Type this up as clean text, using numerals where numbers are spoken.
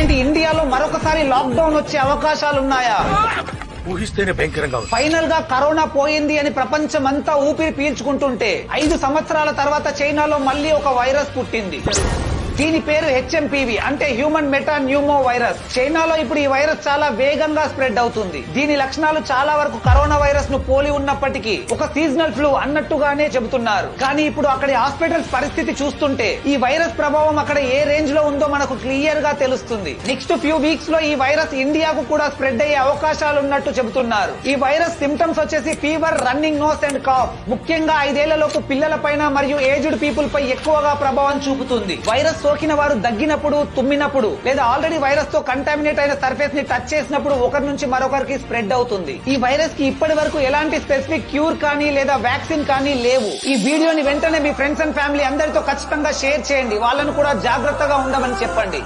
ఏంటి ఇండియాలో మరొకసారి లాక్డౌన్ వచ్చే అవకాశాలున్నాయా? ఊహిస్తేనే భయంకరంగా ఉంది. ఫైనల్ గా కరోనా పోయింది అని ప్రపంచమంతా ఊపిరి పీల్చుకుంటుంటే 5 సంవత్సరాల తర్వాత చైనాలో మళ్ళీ ఒక వైరస్ పుట్టింది. దీని పేరు HMPV అంటే హ్యూమన్ మెటా న్యూమో వైరస్. చైనాలో ఇప్పుడు ఈ వైరస్ చాలా వేగంగా స్ప్రెడ్ అవుతుంది. దీని లక్షణాలు చాలా వరకు కరోనా వైరస్ ను పోలి ఉన్నప్పటికీ ఒక సీజనల్ ఫ్లూ అన్నట్టుగానే చెబుతున్నారు. కానీ ఇప్పుడు అక్కడి హాస్పిటల్స్ పరిస్థితి చూస్తుంటే ఈ వైరస్ ప్రభావం అక్కడ ఏ రేంజ్ లో ఉందో మనకు క్లియర్ గా తెలుస్తుంది. నెక్స్ట్ ఫ్యూ వీక్స్ లో ఈ వైరస్ ఇండియాకు కూడా స్ప్రెడ్ అయ్యే అవకాశాలున్నట్టు చెబుతున్నారు. ఈ వైరస్ సిమ్టమ్స్ వచ్చేసి fever, running nose and cough. ముఖ్యంగా 5 ఏళ్లలోపు పిల్లల పైన మరియు ఏజ్డ్ పీపుల్ పై ఎక్కువగా ప్రభావం చూపుతుంది. వైరస్ సోకిన వారు దగ్గినప్పుడు, తుమ్మినప్పుడు లేదా ఆల్రెడీ వైరస్ తో కంటామినేట్ అయిన సర్ఫేస్ ని టచ్ చేసినప్పుడు ఒకరి నుంచి మరొకరికి స్ప్రెడ్ అవుతుంది. ఈ వైరస్ కి ఇప్పటి వరకు ఎలాంటి స్పెసిఫిక్ క్యూర్ కానీ లేదా వ్యాక్సిన్ కానీ లేవు. ఈ వీడియోని వెంటనే మీ ఫ్రెండ్స్ అండ్ ఫ్యామిలీ అందరితో ఖచ్చితంగా షేర్ చేయండి. వాళ్ళను కూడా జాగ్రత్తగా ఉండమని చెప్పండి.